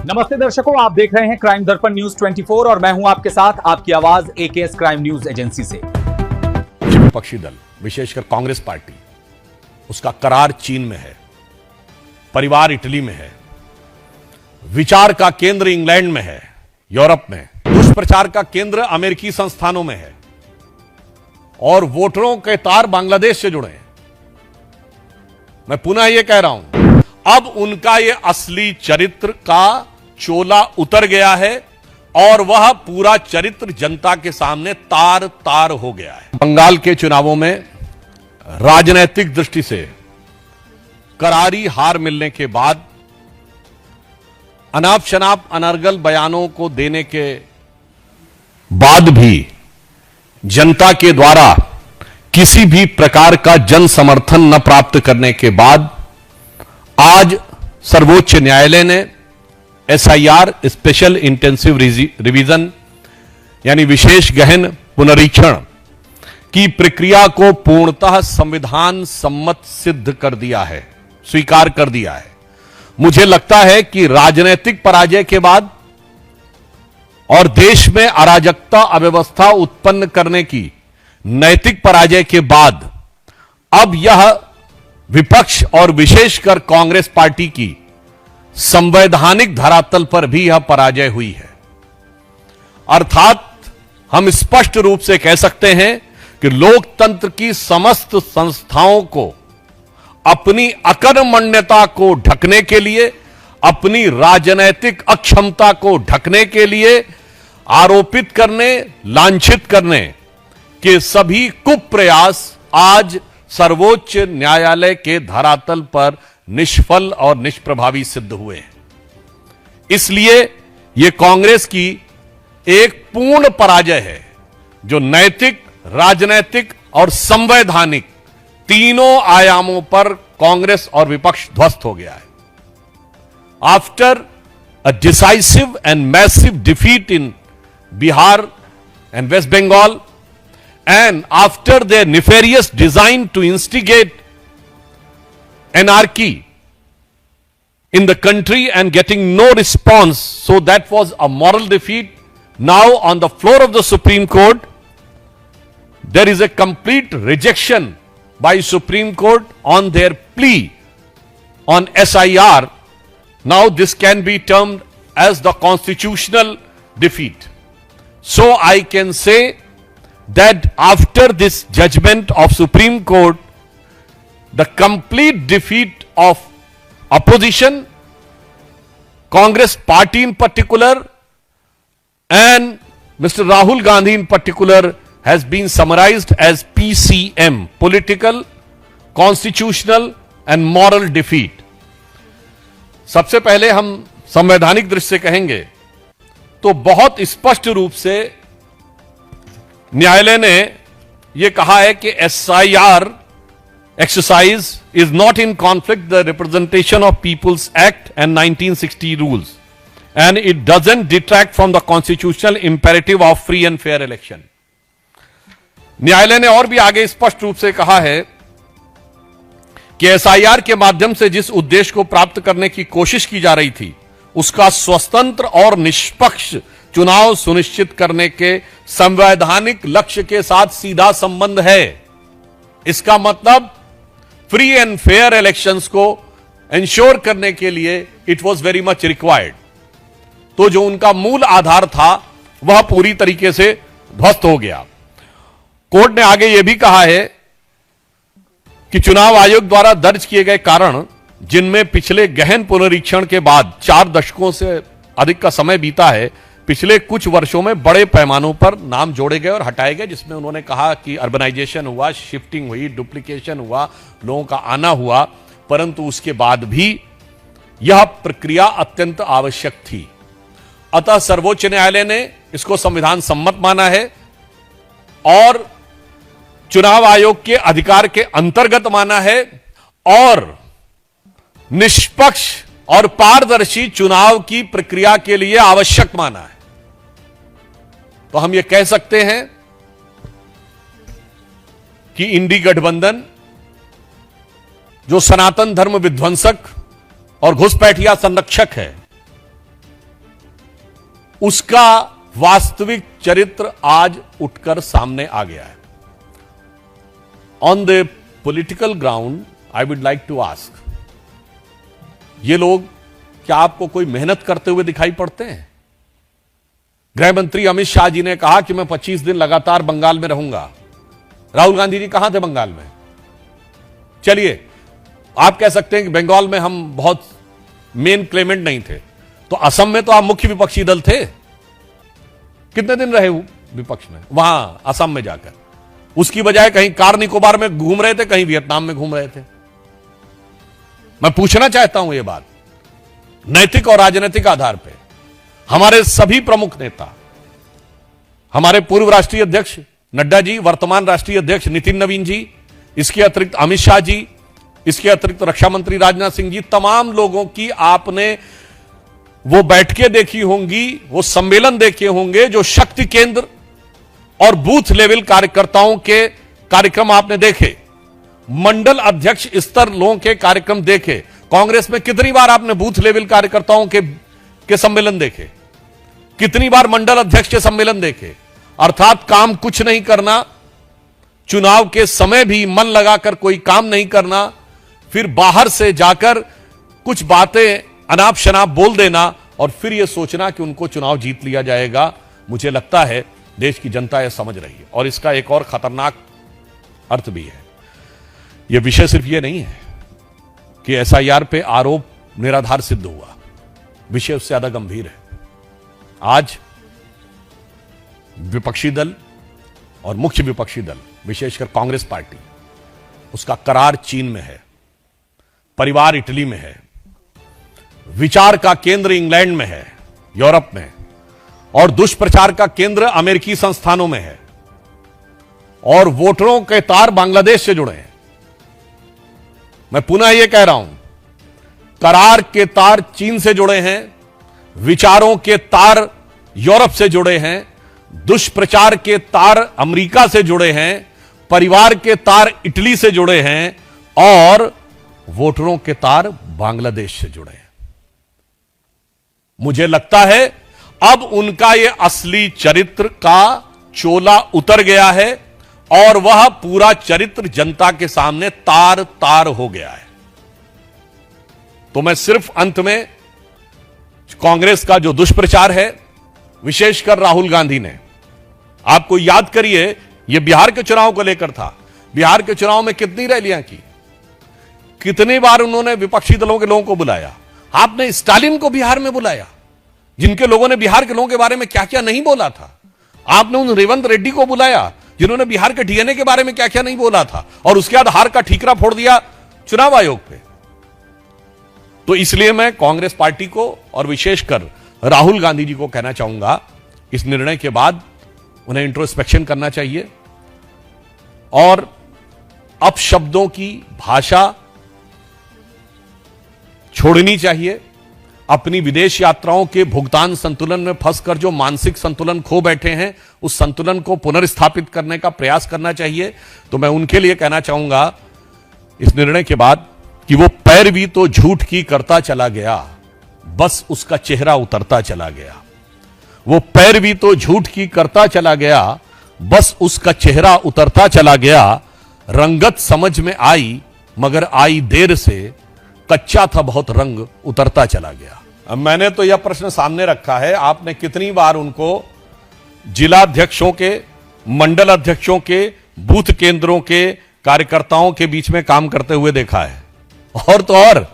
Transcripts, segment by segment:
नमस्ते दर्शकों, आप देख रहे हैं क्राइम दर्पण न्यूज 24 और मैं हूं आपके साथ आपकी आवाज एकेएस क्राइम न्यूज एजेंसी से। विपक्षी दल विशेषकर कांग्रेस पार्टी, उसका करार चीन में है, परिवार इटली में है, विचार का केंद्र इंग्लैंड में है, यूरोप में, दुष्प्रचार का केंद्र अमेरिकी संस्थानों में है और वोटरों के तार बांग्लादेश से जुड़े हैं। मैं पुनः यह कह रहा हूं, अब उनका यह असली चरित्र का चोला उतर गया है और वह पूरा चरित्र जनता के सामने तार तार हो गया है। बंगाल के चुनावों में राजनीतिक दृष्टि से करारी हार मिलने के बाद अनाप शनाप अनर्गल बयानों को देने के बाद भी जनता के द्वारा किसी भी प्रकार का जन समर्थन न प्राप्त करने के बाद आज सर्वोच्च न्यायालय ने एसआईआर स्पेशल इंटेंसिव रिवीजन यानी विशेष गहन पुनरीक्षण की प्रक्रिया को पूर्णतः संविधान सम्मत सिद्ध कर दिया है, स्वीकार कर दिया है। मुझे लगता है कि राजनीतिक पराजय के बाद और देश में अराजकता अव्यवस्था उत्पन्न करने की नैतिक पराजय के बाद अब यह विपक्ष और विशेषकर कांग्रेस पार्टी की संवैधानिक धरातल पर भी यह पराजय हुई है। अर्थात हम स्पष्ट रूप से कह सकते हैं कि लोकतंत्र की समस्त संस्थाओं को अपनी अकर्मण्यता को ढकने के लिए, अपनी राजनैतिक अक्षमता को ढकने के लिए आरोपित करने, लांछित करने के सभी कुप्रयास आज सर्वोच्च न्यायालय के धरातल पर निष्फल और निष्प्रभावी सिद्ध हुए हैं। इसलिए यह कांग्रेस की एक पूर्ण पराजय है जो नैतिक, राजनैतिक और संवैधानिक तीनों आयामों पर कांग्रेस और विपक्ष ध्वस्त हो गया है। After a decisive and massive defeat in Bihar and West Bengal and after their nefarious design to instigate anarchy in the country and getting no response, so that was a moral defeat. Now on the floor of the Supreme Court there is a complete rejection by Supreme Court on their plea on SIR. Now this can be termed as the constitutional defeat. So I can say that after this judgment of Supreme Court, the complete defeat of opposition, Congress party in particular, and Mr. Rahul Gandhi in particular has been summarized as PCM, political, constitutional and moral defeat. सबसे पहले हम संवैधानिक दृष्टि से कहेंगे तो बहुत स्पष्ट रूप से न्यायालय ने यह कहा है कि SIR exercise is not in conflict the representation of people's act and 1960 rules and it doesn't detract from the constitutional imperative of free and fair election. न्यायालय ने और भी आगे स्पष्ट रूप से कहा है कि एसआईआर के माध्यम से जिस उद्देश्य को प्राप्त करने की कोशिश की जा रही थी उसका स्वतंत्र और निष्पक्ष चुनाव सुनिश्चित करने के संवैधानिक लक्ष्य के साथ सीधा संबंध है। इसका मतलब फ्री एंड फेयर इलेक्शंस को इंश्योर करने के लिए it was very much required. तो जो उनका मूल आधार था वह पूरी तरीके से ध्वस्त हो गया। कोर्ट ने आगे यह भी कहा है कि चुनाव आयोग द्वारा दर्ज किए गए कारण, जिनमें पिछले गहन पुनरीक्षण के बाद 4 दशकों से अधिक का समय बीता है, पिछले कुछ वर्षों में बड़े पैमानों पर नाम जोड़े गए और हटाए गए, जिसमें उन्होंने कहा कि अर्बनाइजेशन हुआ, शिफ्टिंग हुई, डुप्लीकेशन हुआ, लोगों का आना हुआ, परंतु उसके बाद भी यह प्रक्रिया अत्यंत आवश्यक थी। अतः सर्वोच्च न्यायालय ने इसको संविधान सम्मत माना है और चुनाव आयोग के अधिकार के अंतर्गत माना है और निष्पक्ष और पारदर्शी चुनाव की प्रक्रिया के लिए आवश्यक माना है। तो हम यह कह सकते हैं कि इंडी गठबंधन, जो सनातन धर्म विध्वंसक और घुसपैठिया संरक्षक है, उसका वास्तविक चरित्र आज उठकर सामने आ गया है। On the political ground I would like to ask, ये लोग क्या आपको कोई मेहनत करते हुए दिखाई पड़ते हैं? गृह मंत्री अमित शाह जी ने कहा कि मैं 25 दिन लगातार बंगाल में रहूंगा। राहुल गांधी जी कहां थे बंगाल में? चलिए, आप कह सकते हैं कि बंगाल में हम बहुत मेन क्लेमेंट नहीं थे, तो असम में तो आप मुख्य विपक्षी दल थे। कितने दिन रहे विपक्ष में वहां असम में जाकर? उसकी बजाय कहीं कार निकोबार में घूम रहे थे, कहीं वियतनाम में घूम रहे थे। मैं पूछना चाहता हूं यह बात नैतिक और राजनीतिक आधार पर। हमारे सभी प्रमुख नेता, हमारे पूर्व राष्ट्रीय अध्यक्ष नड्डा जी, वर्तमान राष्ट्रीय अध्यक्ष नितिन नवीन जी, इसके अतिरिक्त अमित शाह जी, इसके अतिरिक्त रक्षा मंत्री राजनाथ सिंह जी, तमाम लोगों की आपने वो बैठकें देखी होंगी, वो सम्मेलन देखे होंगे, जो शक्ति केंद्र और बूथ लेवल कार्यकर्ताओं के कार्यक्रम आपने देखे, मंडल अध्यक्ष स्तर लोगों के कार्यक्रम देखे। कांग्रेस में कितनी बार आपने बूथ लेवल कार्यकर्ताओं के सम्मेलन देखे? कितनी बार मंडल अध्यक्ष के सम्मेलन देखे? अर्थात काम कुछ नहीं करना, चुनाव के समय भी मन लगाकर कोई काम नहीं करना, फिर बाहर से जाकर कुछ बातें अनाप शनाप बोल देना और फिर यह सोचना कि उनको चुनाव जीत लिया जाएगा। मुझे लगता है देश की जनता यह समझ रही है। और इसका एक और खतरनाक अर्थ भी है। यह विषय सिर्फ यह नहीं है कि एसआईआर पे आरोप निराधार सिद्ध हुआ, विषय उससे ज्यादा गंभीर है। आज विपक्षी दल और मुख्य विपक्षी दल, विशेषकर कांग्रेस पार्टी, उसका करार चीन में है, परिवार इटली में है, विचार का केंद्र इंग्लैंड में है, यूरोप में, और दुष्प्रचार का केंद्र अमेरिकी संस्थानों में है, और वोटरों के तार बांग्लादेश से जुड़े हैं। मैं पुनः यह कह रहा हूं, करार के तार चीन से जुड़े हैं, विचारों के तार यूरोप से जुड़े हैं, दुष्प्रचार के तार अमेरिका से जुड़े हैं, परिवार के तार इटली से जुड़े हैं, और वोटरों के तार बांग्लादेश से जुड़े हैं। मुझे लगता है अब उनका यह असली चरित्र का चोला उतर गया है और वह पूरा चरित्र जनता के सामने तार तार हो गया है। तो मैं सिर्फ अंत में कांग्रेस का जो दुष्प्रचार है, विशेषकर राहुल गांधी ने, आपको याद करिए, यह बिहार के चुनाव को लेकर था। बिहार के चुनाव में कितनी रैलियां की, कितनी बार उन्होंने विपक्षी दलों के लोगों को बुलाया। आपने स्टालिन को बिहार में बुलाया, जिनके लोगों ने बिहार के लोगों के बारे में क्या क्या नहीं बोला था। आपने उन रेवंत रेड्डी को बुलाया, जिन्होंने बिहार के डीएनए के बारे में क्या क्या नहीं बोला था, और उसके बाद हार का ठीकरा फोड़ दिया चुनाव आयोग पे। तो इसलिए मैं कांग्रेस पार्टी को और विशेषकर राहुल गांधी जी को कहना चाहूंगा, इस निर्णय के बाद उन्हें इंट्रोस्पेक्शन करना चाहिए और अपशब्दों की भाषा छोड़नी चाहिए। अपनी विदेश यात्राओं के भुगतान संतुलन में फंसकर जो मानसिक संतुलन खो बैठे हैं, उस संतुलन को पुनर्स्थापित करने का प्रयास करना चाहिए। तो मैं उनके लिए कहना चाहूंगा इस निर्णय के बाद कि वो पैरवी तो झूठ की करता चला गया, बस उसका चेहरा उतरता चला गया। वो पैरवी तो झूठ की करता चला गया, बस उसका चेहरा उतरता चला गया। रंगत समझ में आई मगर आई देर से, कच्चा था बहुत रंग उतरता चला गया। अब मैंने तो यह प्रश्न सामने रखा है, आपने कितनी बार उनको जिला अध्यक्षों के, मंडल अध्यक्षों के, बूथ केंद्रों के कार्यकर्ताओं के बीच में काम करते हुए देखा है? और तो और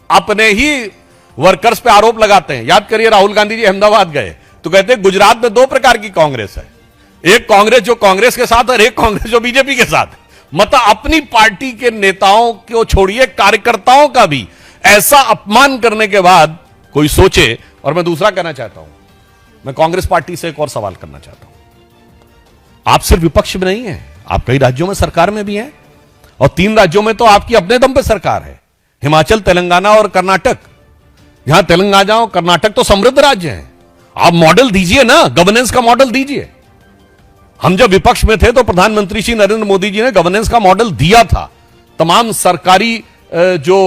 अपने ही वर्कर्स पे आरोप लगाते हैं। याद करिए, राहुल गांधी जी अहमदाबाद गए तो कहते हैं गुजरात में दो प्रकार की कांग्रेस है, एक कांग्रेस जो कांग्रेस के साथ और एक कांग्रेस जो बीजेपी के साथ। मतलब अपनी पार्टी के नेताओं को छोड़िए, कार्यकर्ताओं का भी ऐसा अपमान करने के बाद कोई सोचे। और मैं दूसरा कहना चाहता हूं, मैं कांग्रेस पार्टी से एक और सवाल करना चाहता हूं। आप सिर्फ विपक्ष में नहीं है, आप कई राज्यों में सरकार में भी हैं, और 3 राज्यों में तो आपकी अपने दम पे सरकार है, हिमाचल, तेलंगाना और कर्नाटक। यहां तेलंगाना और कर्नाटक तो समृद्ध राज्य हैं। आप मॉडल दीजिए ना, गवर्नेंस का मॉडल दीजिए। हम जब विपक्ष में थे तो प्रधानमंत्री श्री नरेंद्र मोदी जी ने गवर्नेंस का मॉडल दिया था। तमाम सरकारी जो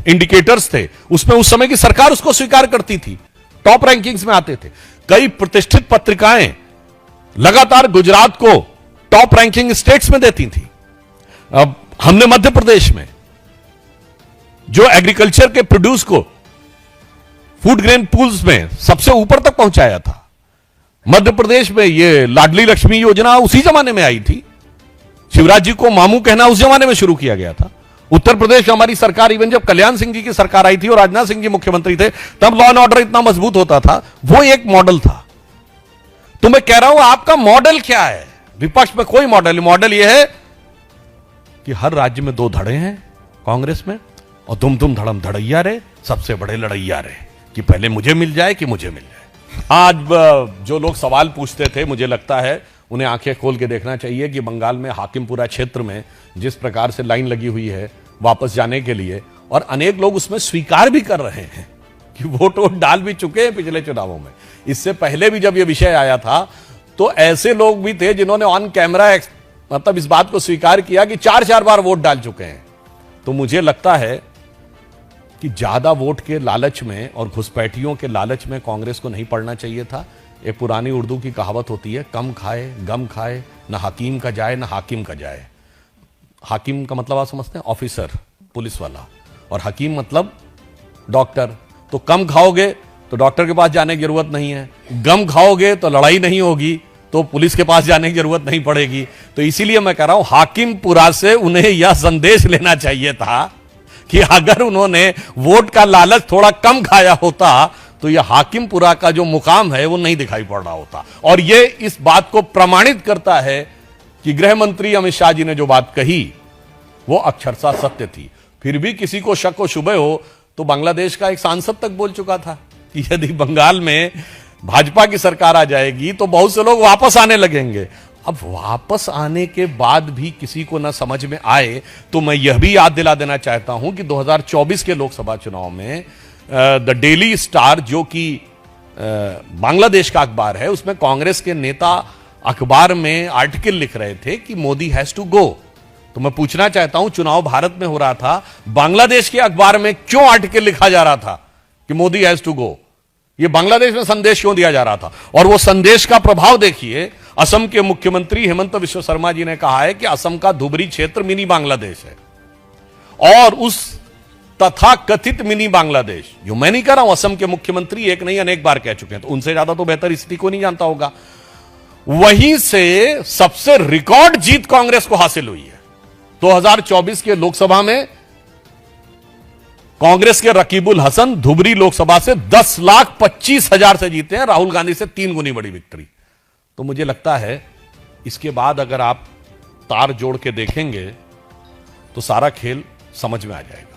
इंडिकेटर्स थे उसमें उस समय की सरकार उसको स्वीकार करती थी, टॉप रैंकिंग्स में आते थे। कई प्रतिष्ठित पत्रिकाएं लगातार गुजरात को टॉप रैंकिंग स्टेट्स में देती थी। अब हमने मध्य प्रदेश में जो एग्रीकल्चर के प्रोड्यूस को फूड ग्रेन पूल्स में सबसे ऊपर तक पहुंचाया था। मध्य प्रदेश में ये लाडली लक्ष्मी योजना उसी जमाने में आई थी। शिवराज जी को मामू कहना उस जमाने में शुरू किया गया था। उत्तर प्रदेश में हमारी सरकार, इवन जब कल्याण सिंह जी की सरकार आई थी और राजनाथ सिंह जी मुख्यमंत्री थे, तब लॉ एंड ऑर्डर इतना मजबूत होता था। वो एक मॉडल था। तो मैं कह रहा हूं, आपका मॉडल क्या है? विपक्ष में कोई मॉडल यह है कि हर राज्य में 2 धड़े हैं कांग्रेस में, और तुम धड़म धड़ैया रे, सबसे बड़े लड़ैया रे, कि पहले मुझे मिल जाए कि मुझे मिल जाए। आज जो लोग सवाल पूछते थे, मुझे लगता है उन्हें आंखें खोल के देखना चाहिए कि बंगाल में हाकिमपुरा क्षेत्र में जिस प्रकार से लाइन लगी हुई है वापस जाने के लिए, और अनेक लोग उसमें स्वीकार भी कर रहे हैं कि वोट डाल भी चुके हैं पिछले चुनावों में। इससे पहले भी जब यह विषय आया था तो ऐसे लोग भी थे जिन्होंने ऑन कैमरा मतलब इस बात को स्वीकार किया कि 4-4 बार वोट डाल चुके हैं। तो मुझे लगता है कि ज्यादा वोट के लालच में और घुसपैठियों के लालच में कांग्रेस को नहीं पड़ना चाहिए था। एक पुरानी उर्दू की कहावत होती है, कम खाए गम खाए, न हकीम का जाए न हाकिम का जाए। हाकिम का मतलब आप समझते हैं, ऑफिसर, पुलिस वाला, और हकीम मतलब डॉक्टर। तो कम खाओगे तो डॉक्टर के पास जाने की जरूरत नहीं है, गम खाओगे तो लड़ाई नहीं होगी, तो पुलिस के पास जाने की जरूरत नहीं पड़ेगी। तो इसीलिए मैं कह रहा हूं, हाकिमपुरा से उन्हें यह संदेश लेना चाहिए था कि अगर उन्होंने वोट का लालच थोड़ा कम खाया होता तो यह हाकिमपुरा का जो मुकाम है वो नहीं दिखाई पड़ रहा होता। और यह इस बात को प्रमाणित करता है कि गृह मंत्री अमित शाह जी ने जो बात कही वो अक्षरशः सत्य थी। फिर भी किसी को शक व शुबह हो तो बांग्लादेश का एक सांसद तक बोल चुका था कि यदि बंगाल में भाजपा की सरकार आ जाएगी तो बहुत से लोग वापस आने लगेंगे। अब वापस आने के बाद भी किसी को ना समझ में आए तो मैं यह भी याद दिला देना चाहता हूं कि 2024 के लोकसभा चुनाव में द डेली स्टार, जो कि बांग्लादेश का अखबार है, उसमें कांग्रेस के नेता अखबार में आर्टिकल लिख रहे थे कि मोदी हैज टू गो। तो मैं पूछना चाहता हूं, चुनाव भारत में हो रहा था, बांग्लादेश के अखबार में क्यों आर्टिकल लिखा जा रहा था कि मोदी हैज टू गो? ये बांग्लादेश में संदेश क्यों दिया जा रहा था? और वो संदेश का प्रभाव देखिए। असम के मुख्यमंत्री हेमंत बिश्व शर्मा जी ने कहा है कि असम का धुबरी क्षेत्र मिनी बांग्लादेश है, और उस तथा कथित मिनी बांग्लादेश, जो मैं नहीं कह रहा हूं, असम के मुख्यमंत्री एक नहीं अनेक बार कह चुके हैं, तो उनसे ज्यादा तो बेहतर स्थिति को नहीं जानता होगा। वहीं से सबसे रिकॉर्ड जीत कांग्रेस को हासिल हुई है। 2024 के लोकसभा में कांग्रेस के रकीबुल हसन धुबरी लोकसभा से 10,25,000 से जीते हैं, राहुल गांधी से 3 गुनी बड़ी विक्ट्री। तो मुझे लगता है इसके बाद अगर आप तार जोड़ के देखेंगे तो सारा खेल समझ में आ जाएगा।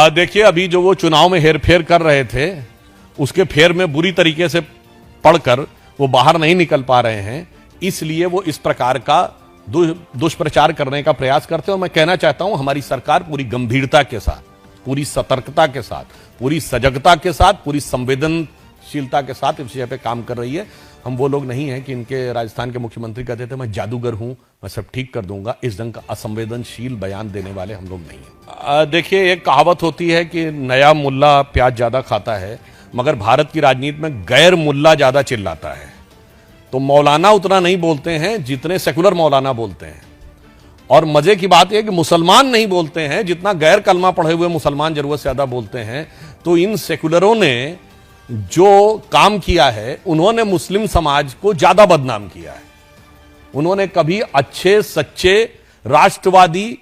देखिए, अभी जो वो चुनाव में हेरफेर कर रहे थे, उसके फेर में बुरी तरीके से पड़कर वो बाहर नहीं निकल पा रहे हैं, इसलिए वो इस प्रकार का दुष्प्रचार करने का प्रयास करते हैं। और मैं कहना चाहता हूं, हमारी सरकार पूरी गंभीरता के साथ, पूरी सतर्कता के साथ, पूरी सजगता के साथ, पूरी संवेदनशीलता के साथ इस विषय पे काम कर रही है। हम वो लोग नहीं हैं कि इनके राजस्थान के मुख्यमंत्री कहते थे मैं जादूगर हूं, मैं सब ठीक कर दूंगा। इस ढंग का असंवेदनशील बयान देने वाले हम लोग नहीं हैं। देखिए, एक कहावत होती है कि नया मुल्ला प्याज ज्यादा खाता है, मगर भारत की राजनीति में गैर मुल्ला ज्यादा चिल्लाता है। तो मौलाना उतना नहीं बोलते हैं जितने सेकुलर मौलाना बोलते हैं, और मजे की बात यह कि मुसलमान नहीं बोलते हैं जितना गैर कलमा पढ़े हुए मुसलमान जरूरत से ज्यादा बोलते हैं। तो इन सेकुलरों ने जो काम किया है, उन्होंने मुस्लिम समाज को ज्यादा बदनाम किया है। उन्होंने कभी अच्छे सच्चे राष्ट्रवादी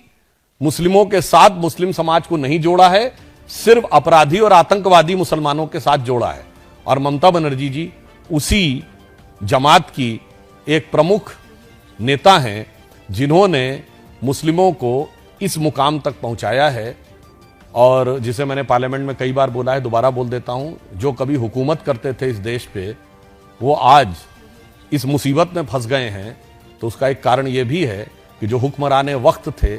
मुस्लिमों के साथ मुस्लिम समाज को नहीं जोड़ा है, सिर्फ अपराधी और आतंकवादी मुसलमानों के साथ जोड़ा है। और ममता बनर्जी जी उसी जमात की एक प्रमुख नेता हैं जिन्होंने मुस्लिमों को इस मुकाम तक पहुंचाया है। और जिसे मैंने पार्लियामेंट में कई बार बोला है, दोबारा बोल देता हूं, जो कभी हुकूमत करते थे इस देश पे, वो आज इस मुसीबत में फंस गए हैं। तो उसका एक कारण यह भी है कि जो हुक्मराने वक्त थे